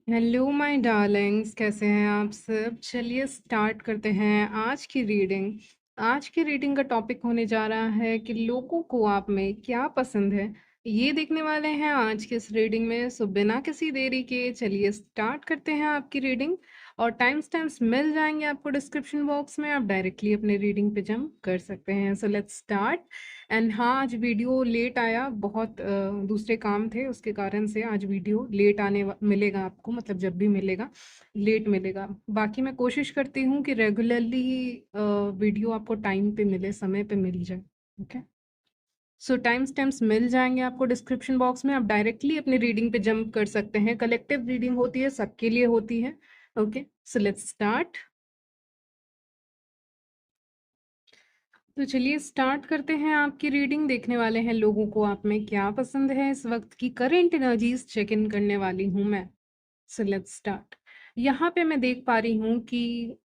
Hello my Darling's, कैसे हैं आप सब? चलिए स्टार्ट करते हैं आज की रीडिंग। आज की रीडिंग का टॉपिक होने जा रहा है कि लोगों को आप में क्या पसंद है, ये देखने वाले हैं आज की इस रीडिंग में। सो बिना किसी देरी के चलिए स्टार्ट करते हैं आपकी रीडिंग। और टाइम स्टैम्प्स मिल जाएंगे आपको डिस्क्रिप्शन बॉक्स में, आप डायरेक्टली अपने रीडिंग पे जंप कर सकते हैं। So let's start. एंड हाँ, आज वीडियो लेट आया, बहुत दूसरे काम थे, उसके कारण से आज वीडियो लेट मिलेगा आपको, मतलब जब भी मिलेगा लेट मिलेगा। बाकी मैं कोशिश करती हूँ कि रेगुलरली वीडियो आपको टाइम पे मिले, समय पे मिल जाए। ओके। सो टाइम स्टैम्प्स मिल जाएंगे आपको डिस्क्रिप्शन बॉक्स में, आप डायरेक्टली अपनी रीडिंग पे जंप कर सकते हैं। कलेक्टिव रीडिंग होती है, सबके लिए होती है। Okay, so let's start. तो चलिए स्टार्ट करते हैं आपकी रीडिंग। देखने वाले हैं लोगों को आप में क्या पसंद है, इस वक्त की करेंट एनर्जीज चेक इन करने वाली हूं मैं। So let's start. यहाँ पे मैं देख पा रही हूँ कि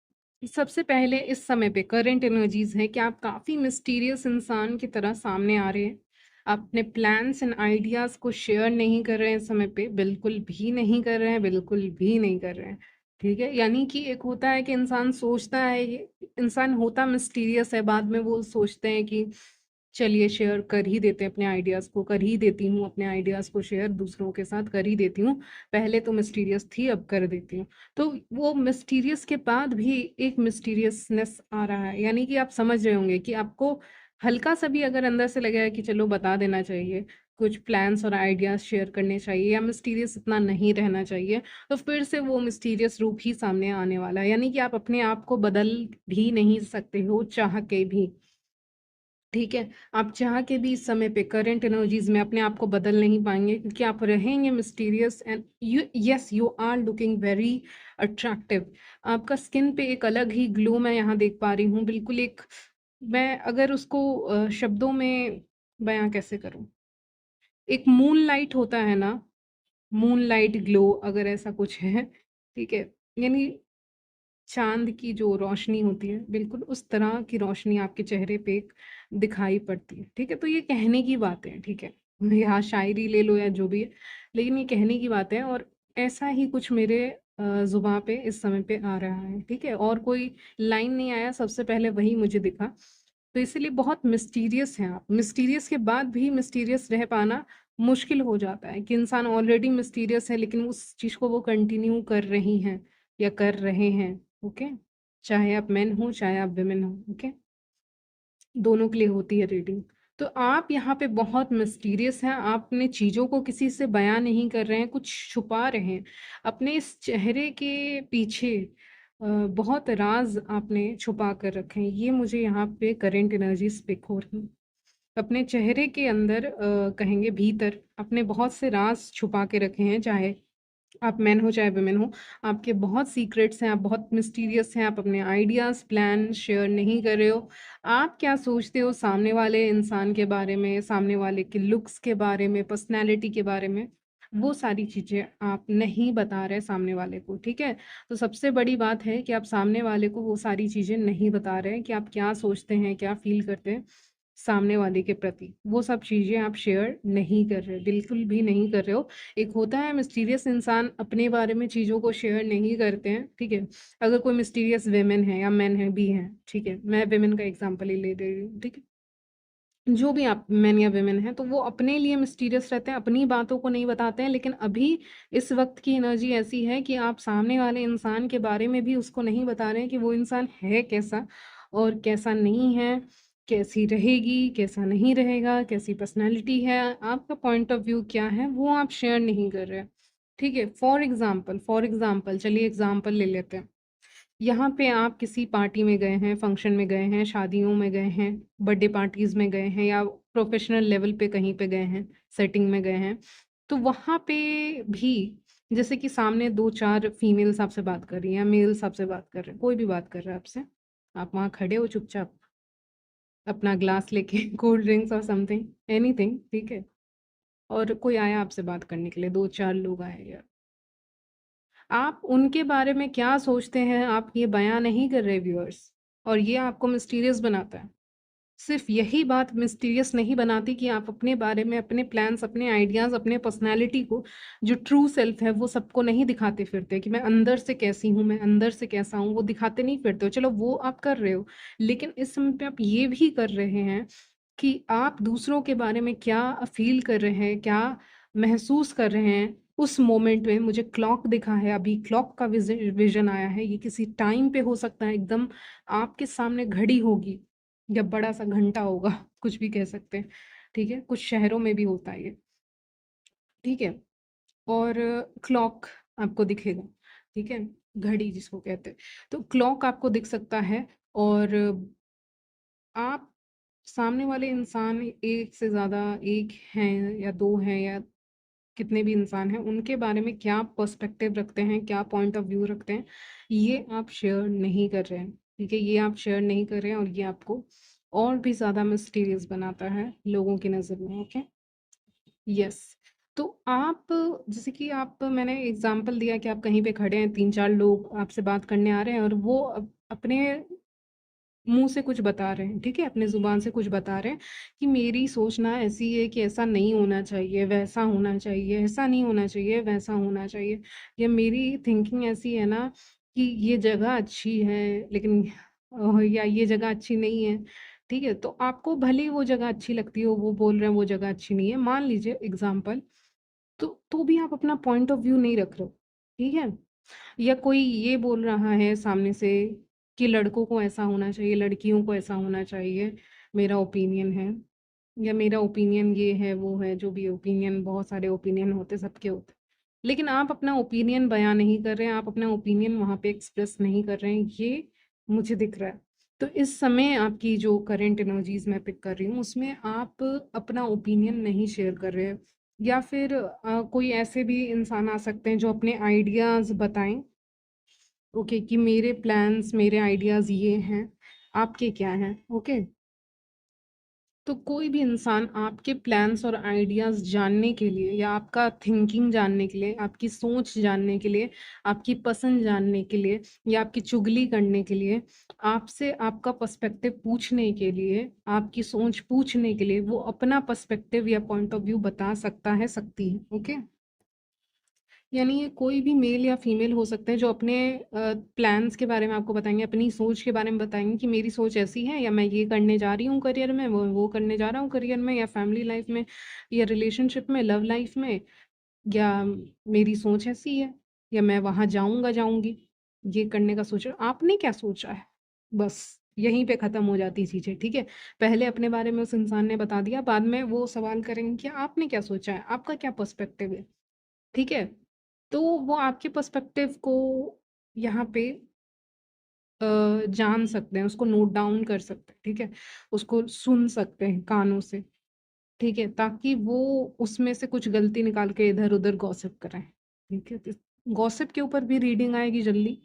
सबसे पहले इस समय पे करेंट एनर्जीज है कि आप काफी मिस्टीरियस इंसान की तरह सामने आ रहे हैं। आप अपने प्लान्स एंड आइडियाज को शेयर नहीं कर रहे हैं इस समय पे, बिल्कुल भी नहीं कर रहे हैं, बिल्कुल भी नहीं कर रहे हैं। ठीक है, यानी कि एक होता है कि इंसान सोचता है, ये इंसान होता मिस्टीरियस है, बाद में वो सोचते हैं कि चलिए शेयर कर ही देते हैं अपने आइडियाज को, कर ही देती हूँ अपने आइडियाज को शेयर, दूसरों के साथ कर ही देती हूँ। पहले तो मिस्टीरियस थी, अब कर देती हूँ। तो वो मिस्टीरियस के बाद भी एक मिस्टीरियसनेस आ रहा है, यानी कि आप समझ रहे होंगे कि आपको हल्का सा भी अगर अंदर से लगा है कि चलो बता देना चाहिए, कुछ प्लान्स और आइडियाज शेयर करने चाहिए, या मिस्टीरियस इतना नहीं रहना चाहिए, तो फिर से वो मिस्टीरियस रूप ही सामने आने वाला है। यानी कि आप अपने आप को बदल भी नहीं सकते हो चाह के भी। ठीक है, आप चाह के भी इस समय पे करंट एनर्जीज में अपने आप को बदल नहीं पाएंगे, क्योंकि आप रहेंगे mysterious and you are looking very attractive. आपका स्किन पे एक अलग ही ग्लो मैं यहाँ देख पा रही हूँ, बिल्कुल एक, मैं अगर उसको शब्दों में बयां कैसे करूं, एक मून लाइट होता है ना, मून लाइट ग्लो अगर ऐसा कुछ है, ठीक है, यानी चांद की जो रोशनी होती है, बिल्कुल उस तरह की रोशनी आपके चेहरे पे एक दिखाई पड़ती है। ठीक है, तो ये कहने की बात है, ठीक है, यहाँ शायरी ले लो या जो भी है, लेकिन ये कहने की बात है। और ऐसा ही कुछ मेरे जुबान पे इस समय पे आ रहा है। ठीक है, और कोई लाइन नहीं आया, सबसे पहले वही मुझे दिखा। तो इसीलिए बहुत मिस्टीरियस हैं आप। मिस्टीरियस के बाद भी मिस्टीरियस रह पाना मुश्किल हो जाता है, कि इंसान ऑलरेडी मिस्टीरियस है लेकिन उस चीज को वो कंटिन्यू कर रही हैं या कर रहे हैं। ओके, चाहे आप मेन हो चाहे आप विमेन हो, ओके, दोनों के लिए होती है रीडिंग। तो आप यहाँ पे बहुत मिस्टीरियस हैं, आप अपने चीज़ों को किसी से बयां नहीं कर रहे हैं, कुछ छुपा रहे हैं अपने इस चेहरे के पीछे। बहुत राज आपने छुपा कर रखे हैं, ये मुझे यहाँ पे करेंट एनर्जी स्पिक हो रही है। अपने चेहरे के अंदर कहेंगे भीतर अपने बहुत से राज छुपा के रखे हैं, चाहे आप मैन हो चाहे वुमेन हो। आपके बहुत सीक्रेट्स हैं, आप बहुत मिस्टीरियस हैं, आप अपने आइडियाज प्लान शेयर नहीं कर रहे हो। आप क्या सोचते हो सामने वाले इंसान के बारे में, सामने वाले के लुक्स के बारे में, पर्सनैलिटी के बारे में, वो सारी चीजें आप नहीं बता रहे सामने वाले को। ठीक है, तो सबसे बड़ी बात है कि आप सामने वाले को वो सारी चीजें नहीं बता रहे हैं कि आप क्या सोचते हैं, क्या फील करते हैं सामने वाले के प्रति। वो सब चीजें आप शेयर नहीं कर रहे, बिल्कुल भी नहीं कर रहे हो। एक होता है मिस्टीरियस इंसान अपने बारे में चीज़ों को शेयर नहीं करते हैं। ठीक है, अगर कोई मिस्टीरियस वेमेन है या मैन है भी हैं, ठीक है, मैं वेमेन का एग्जांपल ही ले दे रही हूँ। ठीक है, जो भी आप मैन या वेमेन है, तो वो अपने लिए मिस्टीरियस रहते हैं, अपनी बातों को नहीं बताते हैं। लेकिन अभी इस वक्त की एनर्जी ऐसी है कि आप सामने वाले इंसान के बारे में भी उसको नहीं बता रहे हैं कि वो इंसान है कैसा और कैसा नहीं है, कैसी रहेगी कैसा नहीं रहेगा, कैसी पर्सनैलिटी है, आपका पॉइंट ऑफ व्यू क्या है, वो आप शेयर नहीं कर रहे हैं। ठीक है, फॉर एग्जाम्पल चलिए एग्जाम्पल ले लेते हैं। यहाँ पे आप किसी पार्टी में गए हैं, फंक्शन में गए हैं, शादियों में गए हैं, बर्थडे पार्टीज में गए हैं, या प्रोफेशनल लेवल पे कहीं पे गए हैं, सेटिंग में गए हैं। तो वहाँ पे भी जैसे कि सामने दो चार फीमेल्स आपसे बात कर रही हैं, मेल्स आपसे बात कर रहे हैं, कोई भी बात कर रहा है आपसे, आप वहाँ खड़े हो चुपचाप अपना ग्लास लेके कोल्ड ड्रिंक्स और समथिंग एनीथिंग, ठीक है, और कोई आया आपसे बात करने के लिए, दो चार लोग आए यार, आप उनके बारे में क्या सोचते हैं आप ये बयां नहीं कर रहे व्यूअर्स, और ये आपको मिस्टीरियस बनाता है। सिर्फ यही बात मिस्टीरियस नहीं बनाती कि आप अपने बारे में, अपने प्लान्स, अपने आइडियाज़, अपने पर्सनैलिटी को, जो ट्रू सेल्फ है, वो सबको नहीं दिखाते फिरते कि मैं अंदर से कैसी हूँ, मैं अंदर से कैसा हूँ, वो दिखाते नहीं फिरते हो। चलो वो आप कर रहे हो, लेकिन इस समय पे आप ये भी कर रहे हैं कि आप दूसरों के बारे में क्या फ़ील कर रहे हैं, क्या महसूस कर रहे हैं उस मोमेंट में। मुझे क्लॉक दिखा है, अभी क्लॉक का विज़न आया है, ये किसी टाइम पे हो सकता है, एकदम आपके सामने घड़ी होगी या बड़ा-सा घंटा होगा, कुछ भी कह सकते हैं, ठीक है? कुछ शहरों में भी होता है ये, ठीक है? और क्लॉक आपको दिखेगा, ठीक है? घड़ी जिसको कहते हैं। तो क्लॉक आपको दिख सकता है और आप सामने वाले इंसान एक से ज़्यादा, एक हैं या 2 हैं या कितने भी इंसान हैं, उनके बारे में क्या पर्सपेक्टिव रखते हैं, क्या पॉइंट ऑफ व्यू रखते हैं, ये आप शेयर नहीं कर रहे हैं, ठीक है? ये आप शेयर नहीं कर रहे हैं और ये आपको और भी ज़्यादा मिस्टीरियस बनाता है लोगों की नज़र में, ओके? यस। तो आप, जैसे कि आप, मैंने एग्ज़ाम्पल दिया कि आप कहीं पे खड़े हैं, 3-4 लोग आपसे बात करने आ रहे हैं और वो अपने मुँह से कुछ बता रहे हैं, ठीक है? अपने ज़ुबान से कुछ बता रहे हैं कि मेरी सोच ना ऐसी है कि ऐसा नहीं होना चाहिए, वैसा होना चाहिए, ऐसा नहीं होना चाहिए, वैसा होना चाहिए। या मेरी थिंकिंग ऐसी है ना कि ये जगह अच्छी है, लेकिन या ये जगह अच्छी नहीं है, ठीक है? तो आपको भले ही वो जगह अच्छी लगती हो, वो बोल रहे हैं वो जगह अच्छी नहीं है, मान लीजिए एग्ज़ाम्पल, तो भी आप अपना पॉइंट ऑफ व्यू नहीं रख रहे हो, ठीक है? या कोई ये बोल रहा है सामने से कि लड़कों को ऐसा होना चाहिए, लड़कियों को ऐसा होना चाहिए, मेरा ओपिनियन है, या मेरा ओपिनियन ये है, वो है, जो भी ओपिनियन, बहुत सारे ओपिनियन होते, सबके होते। लेकिन आप अपना ओपिनियन बयाँ नहीं कर रहे हैं, आप अपना ओपिनियन वहाँ पे एक्सप्रेस नहीं कर रहे हैं, ये मुझे दिख रहा है। तो इस समय आपकी जो करंट एनर्जीज़ मैं पिक कर रही हूँ, उसमें आप अपना ओपिनियन नहीं शेयर कर रहे हैं, या फिर कोई ऐसे भी इंसान आ सकते हैं जो अपने आइडियाज़ बताएँ, ओके, कि मेरे प्लान्स, मेरे आइडियाज़ ये हैं, आपके क्या हैं, ओके? तो कोई भी इंसान आपके प्लान्स और आइडियाज़ जानने के लिए, या आपका थिंकिंग जानने के लिए, आपकी सोच जानने के लिए, आपकी पसंद जानने के लिए, या आपकी चुगली करने के लिए, आपसे आपका पर्सपेक्टिव पूछने के लिए, आपकी सोच पूछने के लिए, वो अपना पर्सपेक्टिव या पॉइंट ऑफ व्यू बता सकता है, सकती है, ओके? यानी ये कोई भी मेल या फीमेल हो सकते हैं जो अपने प्लान्स के बारे में आपको बताएँगे, अपनी सोच के बारे में बताएँगे कि मेरी सोच ऐसी है, या मैं ये करने जा रही हूँ करियर में, वो करने जा रहा हूँ करियर में, या फैमिली लाइफ में, या रिलेशनशिप में, लव लाइफ में, या मेरी सोच ऐसी है, या मैं वहाँ जाऊँगा, जाऊँगी, ये करने का सोच रहा हूँ। आपने क्या सोचा है? बस यहीं पे ख़त्म हो जाती चीज़ें, ठीक है? पहले अपने बारे में उस इंसान ने बता दिया, बाद में वो सवाल करेंगे कि आपने क्या सोचा है? आपका क्या पर्सपेक्टिव है? ठीक है? तो वो आपके पर्सपेक्टिव को यहाँ पे जान सकते हैं, उसको नोट डाउन कर सकते हैं, ठीक है? उसको सुन सकते हैं कानों से, ठीक है? ताकि वो उसमें से कुछ गलती निकाल के इधर-उधर गॉसिप कराएँ, ठीक है? तो गॉसिप के ऊपर भी रीडिंग आएगी जल्दी।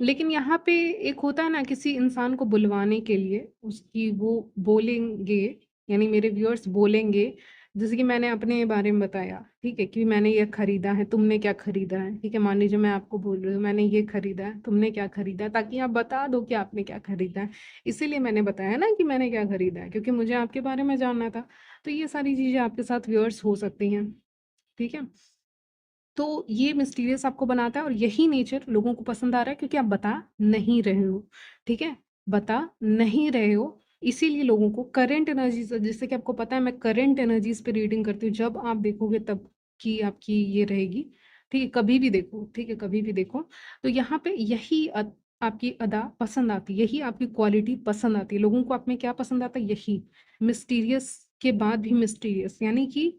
लेकिन यहाँ पे एक होता है ना, किसी इंसान को बुलवाने के लिए उसकी वो बोलेंगे, यानी मेरे व्यूअर्स बोलेंगे, जैसे कि मैंने अपने बारे में बताया, ठीक है, कि मैंने ये खरीदा है, तुमने क्या खरीदा है, ठीक है? मान लीजिए मैं आपको बोल रही हूँ मैंने ये खरीदा है, तुमने क्या खरीदा है, ताकि आप बता दो कि आपने क्या खरीदा है। इसीलिए मैंने बताया ना कि मैंने क्या खरीदा है, क्योंकि मुझे आपके बारे में जानना था। तो ये सारी चीज़ें आपके साथ व्यूअर्स हो सकती हैं, ठीक है? तो ये मिस्टीरियस आपको बनाता है और यही नेचर लोगों को पसंद आ रहा है, क्योंकि आप बता नहीं रहे हो, ठीक है? बता नहीं रहे हो, इसीलिए लोगों को करंट एनर्जीज़, जैसे कि आपको पता है मैं करंट एनर्जीज़ पे रीडिंग करती हूँ, जब आप देखोगे तब की आपकी ये रहेगी, ठीक है? कभी भी देखो, ठीक है? कभी भी देखो, तो यहाँ पे यही आपकी अदा पसंद आती है, यही आपकी क्वालिटी पसंद आती है। लोगों को आप में क्या पसंद आता है? यही, मिस्टीरियस के बाद भी मिस्टीरियस, यानी कि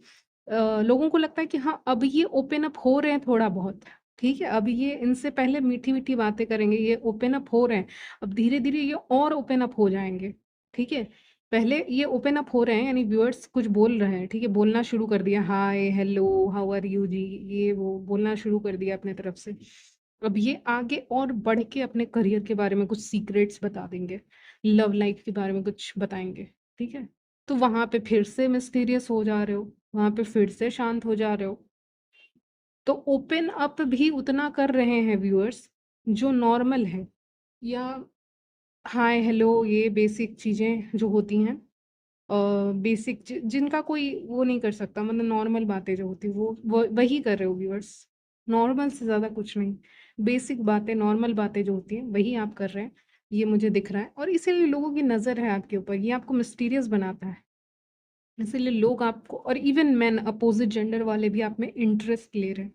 लोगों को लगता है कि हाँ, अब ये ओपन अप हो रहे हैं थोड़ा बहुत, ठीक है? अब ये इनसे पहले मीठी-मीठी बातें करेंगे, ये ओपन अप हो रहे हैं, अब धीरे-धीरे ये और ओपन अप हो जाएँगे, ठीक है? पहले ये ओपन अप हो रहे हैं, यानी व्यूअर्स कुछ बोल रहे हैं, ठीक है? बोलना शुरू कर दिया, हाय, हेलो, हाउ आर यू जी, ये वो बोलना शुरू कर दिया अपने तरफ से। अब ये आगे और बढ़ के अपने करियर के बारे में कुछ सीक्रेट्स बता देंगे, लव लाइफ के बारे में कुछ बताएँगे, ठीक है? तो वहाँ पे फिर से मिस्टीरियस हो जा रहे हो, वहाँ पे फिर से शांत हो जा रहे हो। तो ओपन अप भी उतना कर रहे हैं व्यूअर्स जो नॉर्मल है, या हाय, हेलो, ये बेसिक चीज़ें जो होती हैं, बेसिक जिनका कोई वो नहीं कर सकता, मतलब नॉर्मल बातें जो होती हैं वो वही कर रहे हो व्यूअर्स। नॉर्मल से ज़्यादा कुछ नहीं। बेसिक बातें, नॉर्मल बातें जो होती हैं वही आप कर रहे हैं। ये मुझे दिख रहा है और इसीलिए लोगों की नज़र है आपके ऊपर, ये आपको मिस्टीरियस बनाता है। इसीलिए लोग आपको, और इवन मेन, अपोजिट जेंडर वाले भी आप में इंटरेस्ट ले रहे हैं।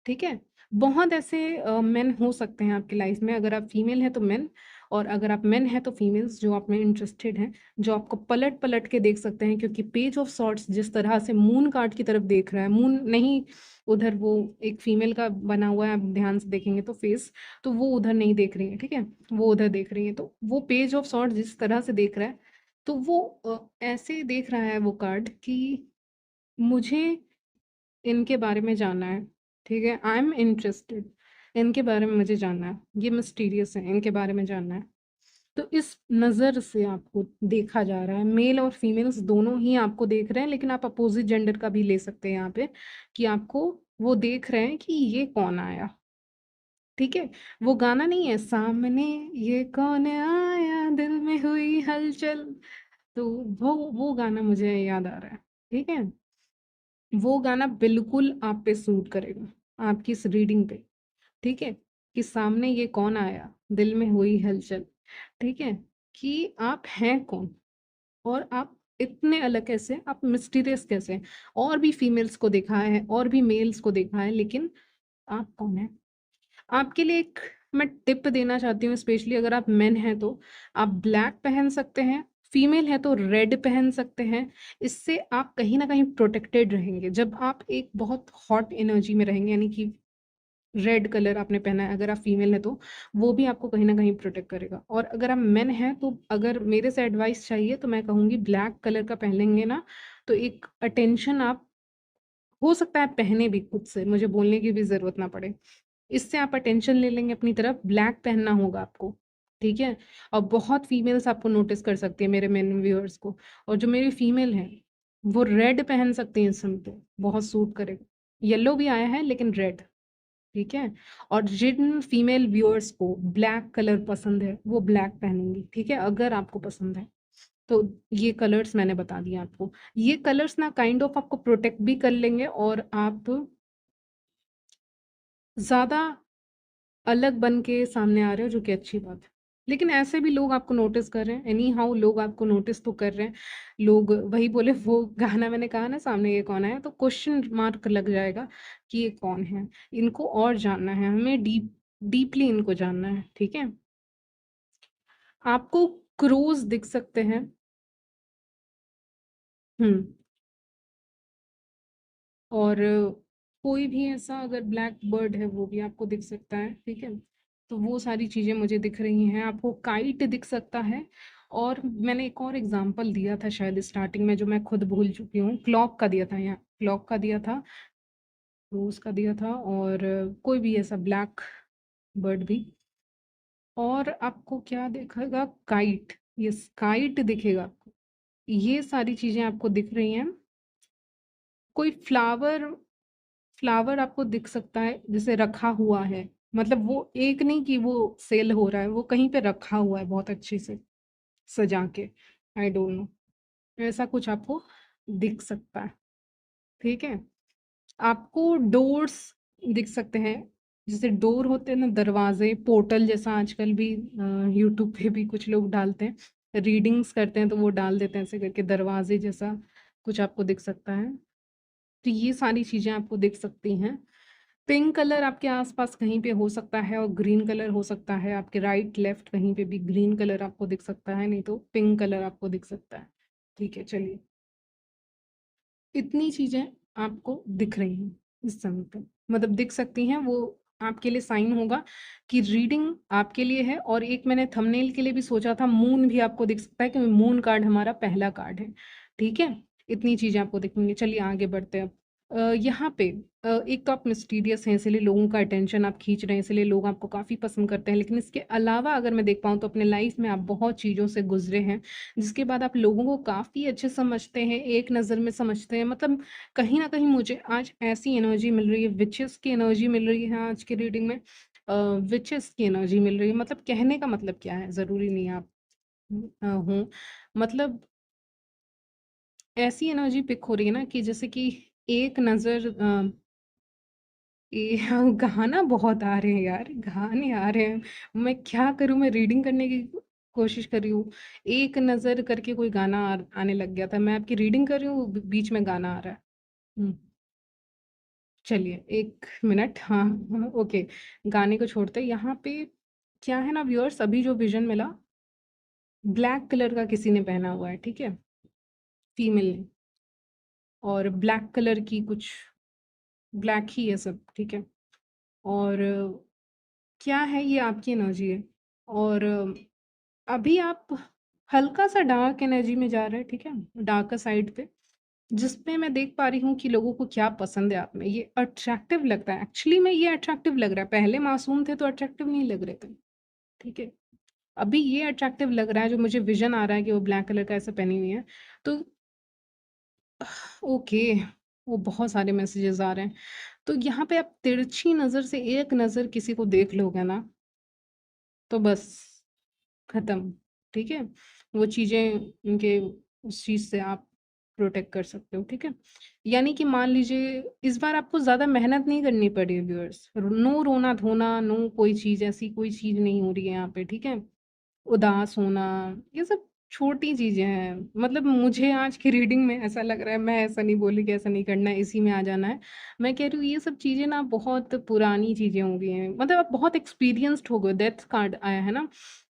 ठीक है? बहुत ऐसे मेन हो सकते हैं आपकी लाइफ में, अगर आप फीमेल हैं तो मेन, और अगर आप मेन हैं तो फीमेल्स जो आप में इंटरेस्टेड हैं, जो आपको पलट-पलट के देख सकते हैं, क्योंकि पेज ऑफ सॉर्ड्स जिस तरह से मून कार्ड की तरफ देख रहा है, मून नहीं, उधर वो एक फीमेल का बना हुआ है, आप ध्यान से देखेंगे तो फेस, तो वो उधर नहीं देख रही हैं, ठीक है? वो उधर देख रही हैं, तो वो पेज ऑफ सॉर्ड्स जिस तरह से देख रहा है, तो वो ऐसे देख रहा है वो कार्ड कि मुझे इनके बारे में जानना है, ठीक है? आई एम इंटरेस्टेड, इनके बारे में मुझे जानना है, ये मिस्टीरियस है, इनके बारे में जानना है। तो इस नज़र से आपको देखा जा रहा है, मेल और फीमेल्स दोनों ही आपको देख रहे हैं, लेकिन आप अपोजिट जेंडर का भी ले सकते हैं यहाँ पे, कि आपको वो देख रहे हैं कि ये कौन आया, ठीक है? वो गाना नहीं है, सामने ये कौन आया, दिल में हुई हलचल, तो वो गाना मुझे याद आ रहा है, ठीक है? वो गाना बिल्कुल आप पे सूट करेगा, आपकी इस रीडिंग पे, ठीक है? कि सामने ये कौन आया, दिल में हुई हलचल, ठीक है? कि आप हैं कौन? और आप इतने अलग कैसे, आप मिस्टीरियस कैसे हैं? और भी फीमेल्स को देखा है, और भी मेल्स को देखा है, लेकिन आप कौन हैं? आपके लिए एक मैं टिप देना चाहती हूँ, स्पेशली अगर आप मेन हैं तो आप ब्लैक पहन सकते हैं, फीमेल है तो रेड पहन सकते हैं। इससे आप कहीं न कहीं प्रोटेक्टेड रहेंगे। जब आप एक बहुत हॉट एनर्जी में रहेंगे, यानी कि रेड कलर आपने पहना है, अगर आप फीमेल हैं तो वो भी आपको कहीं न कहीं प्रोटेक्ट करेगा। और अगर आप मेन हैं तो अगर मेरे से एडवाइस चाहिए तो मैं कहूँगी ब्लैक कलर का पहन लेंगे ना, तो एक अटेंशन आप, हो सकता है पहने भी खुद से, मुझे बोलने की भी ज़रूरत ना पड़े। इससे आप अटेंशन ले लेंगे अपनी तरफ, ब्लैक पहनना होगा आपको, ठीक है? और बहुत फीमेल्स आपको नोटिस कर सकती है, मेरे मेन व्यूअर्स को, और जो मेरी फीमेल हैं, वो रेड पहन सकती हैं इस समय पे, बहुत सूट करेगा। येलो भी आया है लेकिन रेड, ठीक है? और जिन फीमेल व्यूअर्स को ब्लैक कलर पसंद है, वो ब्लैक पहनेंगी, ठीक है? अगर आपको पसंद है। तो ये कलर्स मैंने बता दिए आपको। ये कलर्स ना काइंड ऑफ आपको प्रोटेक्ट भी कर लेंगे, और आप ज़्यादा अलग बन के सामने आ रहे हो, जो कि अच्छी बात है। लेकिन ऐसे भी लोग आपको नोटिस कर रहे हैं, एनी हाउ लोग आपको नोटिस तो कर रहे हैं। लोग वही बोले, वो गाना मैंने कहा ना, सामने ये कौन है, तो क्वेश्चन मार्क लग जाएगा कि ये कौन है? इनको और जानना है, हमें डीपली इनको जानना है, ठीक है? आपको क्रोज़ दिख सकते हैं। हुँ। और कोई भी ऐसा अगर ब्लैक बर्ड है वो भी आपको दिख सकता है, ठीक है? तो वो सारी चीज़ें मुझे दिख रही हैं, आपको काइट दिख सकता है, और मैंने एक और एग्ज़ाम्पल दिया था शायद स्टार्टिंग में, जो मैं खुद भूल चुकी हूँ, क्लॉक का दिया था, यहाँ क्लॉक का दिया था, रोज़ का दिया था, और कोई भी ऐसा ब्लैक बर्ड भी, और आपको क्या दिखेगा, काइट, यस काइट दिखेगा आपको। ये सारी चीज़ें आपको दिख रही हैं। कोई फ्लावर, फ्लावर आपको दिख सकता है जैसे रखा हुआ है, मतलब वो एक नहीं कि वो सेल हो रहा है, वो कहीं पे रखा हुआ है बहुत अच्छे से सजा के, आई डोंट नो, ऐसा कुछ आपको दिख सकता है, ठीक है? आपको डोर्स दिख सकते हैं, जैसे डोर होते हैं ना, दरवाजे, पोर्टल जैसा आजकल भी यूट्यूब पे भी कुछ लोग डालते हैं, रीडिंग्स करते हैं तो वो डाल देते हैं ऐसे करके, दरवाजे जैसा कुछ आपको दिख सकता है। तो ये सारी चीज़ें आपको दिख सकती हैं। पिंक कलर आपके आसपास कहीं पे हो सकता है, और ग्रीन कलर हो सकता है, आपके राइट लेफ्ट कहीं पे भी ग्रीन कलर आपको दिख सकता है, नहीं तो पिंक कलर आपको दिख सकता है, ठीक है? चलिए, इतनी चीज़ें आपको दिख रही हैं इस समय पे, मतलब दिख सकती हैं, वो आपके लिए साइन होगा कि रीडिंग आपके लिए है। और एक मैंने थंबनेल के लिए भी सोचा था, मून भी आपको दिख सकता है, क्योंकि मून कार्ड हमारा पहला कार्ड है, ठीक है? इतनी चीज़ें आपको दिखेंगी। चलिए आगे बढ़ते हैं अब। यहाँ पे एक तो आप मिस्टीरियस हैं, इसलिए लोगों का अटेंशन आप खींच रहे हैं, इसलिए लोग आपको काफ़ी पसंद करते हैं, लेकिन इसके अलावा अगर मैं देख पाऊँ तो अपने लाइफ में आप बहुत चीज़ों से गुजरे हैं, जिसके बाद आप लोगों को काफ़ी अच्छे समझते हैं, एक नज़र में समझते हैं। मतलब कहीं न कहीं मुझे आज ऐसी एनर्जी मिल रही है, विचेस की एनर्जी मिल रही है आज की रीडिंग में, विचेस की एनर्जी मिल रही है। मतलब कहने का मतलब क्या है, ज़रूरी नहीं आप हो, मतलब ऐसी एनर्जी पिक हो रही है ना कि जैसे कि एक नज़र ये गाना बहुत आ रहे हैं यार, गाने आ रहे हैं। मैं क्या करूँ, मैं रीडिंग करने की कोशिश कर रही हूँ। एक नज़र करके कोई गाना आने लग गया था। मैं आपकी रीडिंग कर रही हूँ, बीच में गाना आ रहा है। चलिए 1 मिनट, हाँ, हाँ, ओके। गाने को छोड़ते हैं। यहाँ पे क्या है ना व्यूअर्स, अभी जो विज़न मिला, ब्लैक कलर का किसी ने पहना हुआ है, ठीक है? फीमेल ने, और ब्लैक कलर की कुछ, ब्लैक ही है सब, ठीक है? और क्या है, ये आपकी एनर्जी है। और अभी आप हल्का-सा डार्क एनर्जी में जा रहे हैं, ठीक है? डार्कर साइड पे, जिसमें मैं देख पा रही हूँ कि लोगों को क्या पसंद है आप में। ये अट्रैक्टिव लगता है, एक्चुअली में ये अट्रैक्टिव लग रहा है। पहले मासूम थे तो अट्रैक्टिव नहीं लग रहे थे, ठीक है? अभी ये अट्रैक्टिव लग रहा है, जो मुझे विज़न आ रहा है कि वो ब्लैक कलर का ऐसा पहनी हुई है। तो ओके, वो बहुत सारे मैसेजेस आ रहे हैं। तो यहाँ पे आप तिरछी नज़र से एक नज़र किसी को देख लोगे ना, तो बस खत्म, ठीक है? वो चीज़ें उनके, उस चीज़ से आप प्रोटेक्ट कर सकते हो, ठीक है? यानी कि मान लीजिए इस बार आपको ज़्यादा मेहनत नहीं करनी पड़ी है व्यूअर्स। नो रोना-धोना, नो कोई चीज़, ऐसी कोई चीज़ नहीं हो रही है यहाँ पे, ठीक है? उदास होना, ये सब छोटी चीज़ें हैं। मतलब मुझे आज की रीडिंग में ऐसा लग रहा है, मैं ऐसा नहीं बोली कि ऐसा नहीं करना है, इसी में आ जाना है। मैं कह रही हूँ ये सब चीज़ें ना बहुत पुरानी चीज़ें हो गई हैं। मतलब आप बहुत एक्सपीरियंस्ड हो गए, डेथ कार्ड आया है ना,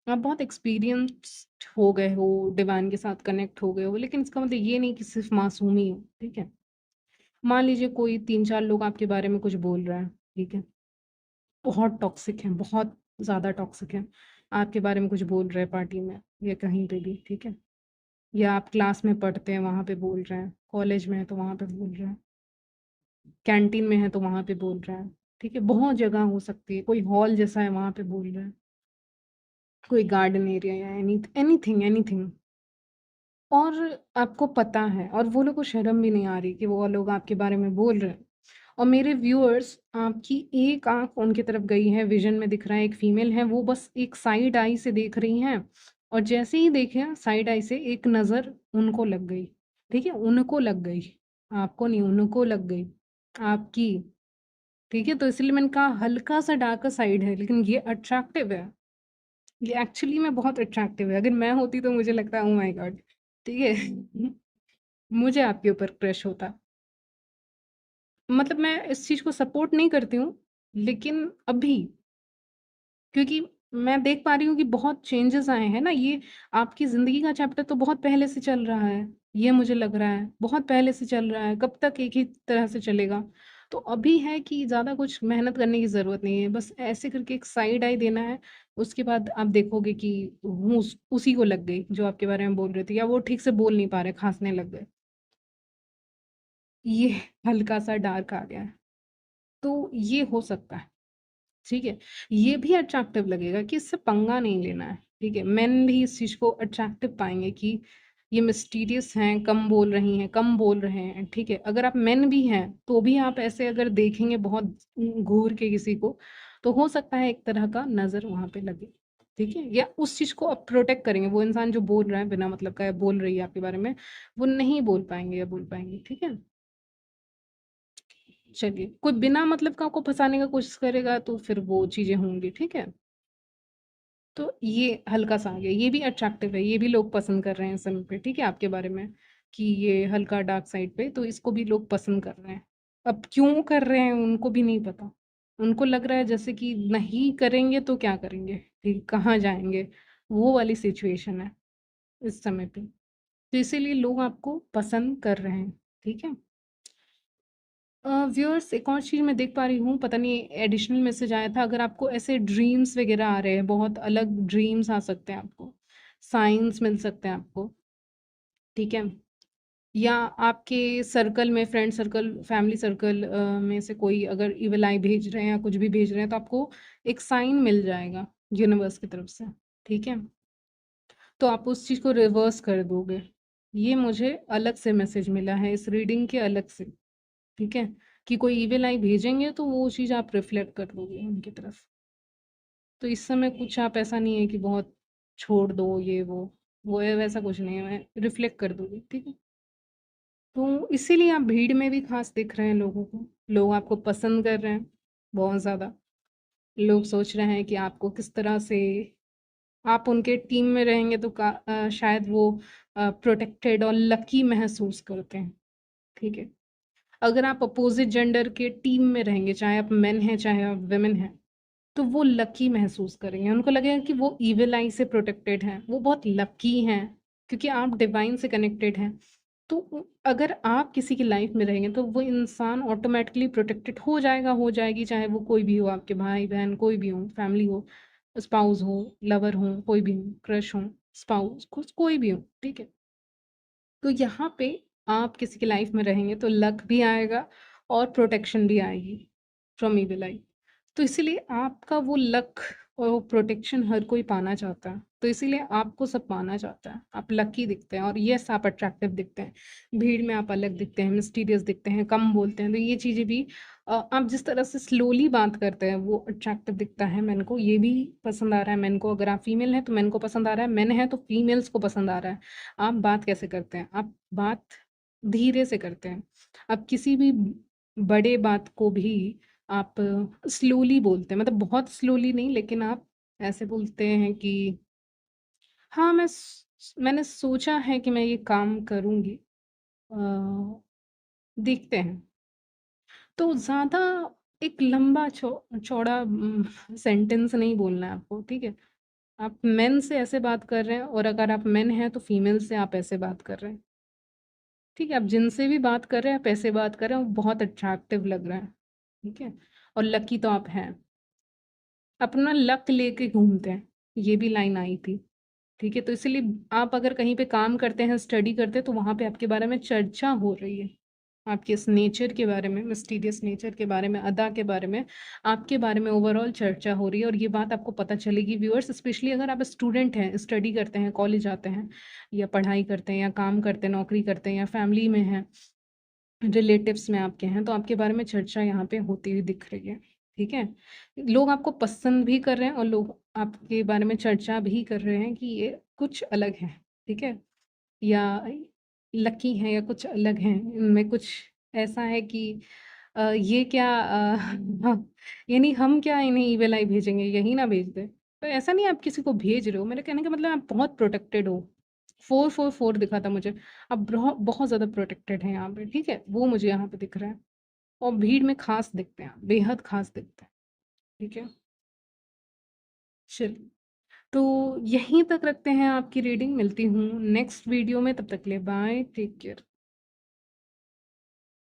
आप बहुत एक्सपीरियंस्ड हो गए हो, डिवाइन के साथ कनेक्ट हो गए हो, लेकिन इसका मतलब ये नहीं कि सिर्फ़ मासूम ही हो, ठीक है? मान लीजिए कोई 3-4 लोग आपके बारे में कुछ बोल रहा है, ठीक है? बहुत टॉक्सिक हैं, बहुत ज़्यादा टॉक्सिक हैं। आपके बारे में कुछ बोल रहे हैं पार्टी में या कहीं पे भी, ठीक है? या आप क्लास में पढ़ते हैं, वहाँ पे बोल रहे हैं, कॉलेज में है तो वहाँ पे बोल रहे हैं, कैंटीन में है तो वहाँ पे बोल रहे हैं, ठीक है? बहुत जगह हो सकती है, कोई हॉल जैसा है वहाँ पे बोल रहे हैं, कोई गार्डन एरिया या एनीथिंग एनीथिंग। और आपको पता है, और वो लोग को शर्म भी नहीं आ रही कि वो लोग आपके बारे में बोल रहे हैं। और मेरे व्यूअर्स, आपकी एक आँख उनकी तरफ गई है, विज़न में दिख रहा है एक फीमेल है, वो बस एक साइड आई से देख रही हैं, और जैसे ही देखे साइड आई से एक नज़र उनको लग गई, ठीक है? उनको लग गई, आपको नहीं, उनको लग गई, आपकी, ठीक है? तो इसलिए मैंने कहा हल्का-सा डार्कर साइड है, लेकिन ये अट्रैक्टिव है। ये एक्चुअली में बहुत अट्रैक्टिव है। अगर मैं होती तो मुझे लगता है ओह माय गॉड! ठीक है? मुझे आपके ऊपर क्रश होता। मतलब मैं इस चीज़ को सपोर्ट नहीं करती हूँ, लेकिन अभी, क्योंकि मैं देख पा रही हूँ कि बहुत चेंजेज़ आए हैं ना, ये आपकी ज़िंदगी का चैप्टर तो बहुत पहले से चल रहा है, ये मुझे लग रहा है, बहुत पहले से चल रहा है, कब तक एक ही तरह से चलेगा? तो अभी है कि ज़्यादा कुछ मेहनत करने की ज़रूरत नहीं है, बस ऐसे करके एक साइड आई देना है, उसके बाद आप देखोगे कि वो उसी को लग गई, जो आपके बारे में बोल रहे थे, या वो ठीक से बोल नहीं पा रहे, खाँसने लग गए। ये हल्का-सा डार्क आ गया है, तो ये हो सकता है। ठीक है? ये भी अट्रैक्टिव लगेगा कि इससे पंगा नहीं लेना है, ठीक है? मेन भी इस चीज़ को अट्रैक्टिव पाएँगे कि ये मिस्टीरियस हैं, कम बोल रही हैं, कम बोल रहे हैं, ठीक है? अगर आप मेन भी हैं, तो भी आप ऐसे अगर देखेंगे बहुत घूर के किसी को, तो हो सकता है एक तरह का नज़र वहाँ पे लगे, ठीक है? या उस चीज़ को आप प्रोटेक्ट करेंगे, वो इंसान जो बोल रहा है बिना मतलब का या बोल रही है आपके बारे में, वो नहीं बोल पाएँगे या बोल पाएँगी, ठीक है? चलिए, कोई बिना मतलब का आपको फँसाने का कोशिश करेगा तो फिर वो चीज़ें होंगी, ठीक है? तो ये हल्का-सा आ गया, ये भी अट्रैक्टिव है, ये भी लोग पसंद कर रहे हैं इस समय पे, ठीक है? आपके बारे में कि ये हल्का डार्क साइड पे, तो इसको भी लोग पसंद कर रहे हैं। अब क्यों कर रहे हैं उनको भी नहीं पता। उनको लग रहा है जैसे कि नहीं करेंगे तो क्या करेंगे? ठीक, कहाँ जाएँगे? वो वाली सिचुएशन है इस समय पे। तो इसीलिए लोग आपको पसंद कर रहे हैं, ठीक है? व्यूअर्स, एक और चीज़ मैं देख पा रही हूँ, पता नहीं एडिशनल मैसेज आया था, अगर आपको ऐसे ड्रीम्स वगैरह आ रहे हैं, बहुत अलग ड्रीम्स आ सकते हैं आपको, साइन्स मिल सकते हैं आपको, ठीक है? या आपके सर्कल में, फ्रेंड सर्कल, फैमिली सर्कल में से कोई अगर इविल आई भेज रहे हैं या कुछ भी भेज रहे हैं, तो आपको एक साइन मिल जाएगा यूनिवर्स की तरफ से, ठीक है? तो आप उस चीज़ को रिवर्स कर दोगे। ये मुझे अलग से मैसेज मिला है इस रीडिंग के अलग से। ठीक है? कि कोई ईविल आई भेजेंगे तो वो चीज़ आप रिफ्लेक्ट कर दोगे उनकी तरफ। तो इस समय कुछ आप ऐसा नहीं है कि बहुत छोड़ दो ये वो है वैसा कुछ नहीं है, मैं रिफ्लेक्ट कर दूँगी, ठीक है? तो इसीलिए आप भीड़ में भी ख़ास दिख रहे हैं लोगों को, लोग आपको पसंद कर रहे हैं, बहुत ज़्यादा। लोग सोच रहे हैं कि आपको किस तरह से आप उनके टीम में रहेंगे तो शायद वो प्रोटेक्टेड और लकी महसूस करते हैं, ठीक है? अगर आप अपोज़िट जेंडर के टीम में रहेंगे, चाहे आप मेन हैं, चाहे आप वुमेन हैं, तो वो लकी महसूस करेंगे। उनको लगेगा कि वो इविल आई से प्रोटेक्टेड हैं, वो बहुत लकी हैं, क्योंकि आप डिवाइन से कनेक्टेड हैं। तो अगर आप किसी की लाइफ में रहेंगे, तो वो इंसान ऑटोमैटिकली प्रोटेक्टेड हो जाएगा, हो जाएगी, चाहे वो कोई भी हो, आपके भाई-बहन कोई भी हो, फैमिली हो, स्पाउस हो, लवर हो, कोई भी हो, क्रश हो, स्पाउस कुछ कोई भी हो, ठीक है? तो यहाँ पे आप किसी की लाइफ में रहेंगे तो लक भी आएगा और प्रोटेक्शन भी आएगी फ्रॉम इविल आई। तो इसीलिए आपका वो लक और वो प्रोटेक्शन हर कोई पाना चाहता है। तो इसीलिए आपको सब पाना चाहता है। आप लकी दिखते हैं और यस आप अट्रैक्टिव दिखते हैं। भीड़ में आप अलग दिखते हैं, मिस्टीरियस दिखते हैं, कम बोलते हैं। तो ये चीज़ें भी आप जिस तरह से स्लोली बात करते हैं वो अट्रैक्टिव दिखता है मेन को। ये भी पसंद आ रहा है मेन को। अगर आप फीमेल हैं तो मेन को पसंद आ रहा है, मेन है तो फीमेल्स को पसंद आ रहा है। आप बात कैसे करते हैं? आप बात धीरे से करते हैं। आप किसी भी बड़े बात को भी आप स्लोली बोलते हैं, मतलब बहुत स्लोली नहीं, लेकिन आप ऐसे बोलते हैं कि हाँ, मैंने सोचा है कि मैं ये काम करूँगी। अ, देखते हैं। तो ज़्यादा एक लंबा चौड़ा सेंटेंस नहीं बोलना है आपको, ठीक है? आप मेन से ऐसे बात कर रहे हैं और अगर आप मेन हैं तो फीमेल से आप ऐसे बात कर रहे हैं। ठीक है? आप जिनसे भी बात कर रहे हैं, आप ऐसे बात कर रहे हैं, वो बहुत अट्रैक्टिव लग रहा है। ठीक है? और लकी तो आप हैं। अपना लक लेके घूमते हैं, ये भी लाइन आई थी। ठीक है? तो इसीलिए आप अगर कहीं पे काम करते हैं, स्टडी करते हैं, तो वहाँ पे आपके बारे में चर्चा हो रही है। आपके इस नेचर के बारे में, मिस्टीरियस नेचर के बारे में, अदा के बारे में, आपके बारे में ओवरऑल चर्चा हो रही है और ये बात आपको पता चलेगी व्यूअर्स, स्पेशली अगर आप स्टूडेंट हैं, स्टडी करते हैं, कॉलेज आते हैं या पढ़ाई करते हैं या काम करते हैं, नौकरी करते हैं या फैमिली में हैं, रिलेटिव्स में आपके हैं, तो आपके बारे में चर्चा यहाँ पे होती हुई दिख रही है, ठीक है? लोग आपको पसंद भी कर रहे हैं और लोग आपके बारे में चर्चा भी कर रहे हैं कि ये कुछ अलग है, ठीक है? या लकी हैं या कुछ अलग हैं, इनमें कुछ ऐसा है कि ये क्या हाँ, यानी हम क्या इन्हें ईविल आई भेजेंगे, यही ना भेज दें। तो ऐसा नहीं आप किसी को भेज रहे हो, मेरे कहने का मतलब आप बहुत प्रोटेक्टेड हो। 444 दिखा था मुझे, आप बहुत ज़्यादा प्रोटेक्टेड हैं यहाँ पे, ठीक है? वो मुझे यहाँ पे दिख रहा है और भीड़ में ख़ास दिखते हैं आप, बेहद ख़ास दिखते हैं, ठीक है? चलिए, तो यहीं तक रखते हैं आपकी रीडिंग, मिलती हूँ नेक्स्ट वीडियो में, तब तक के लिए बाय, टेक केयर।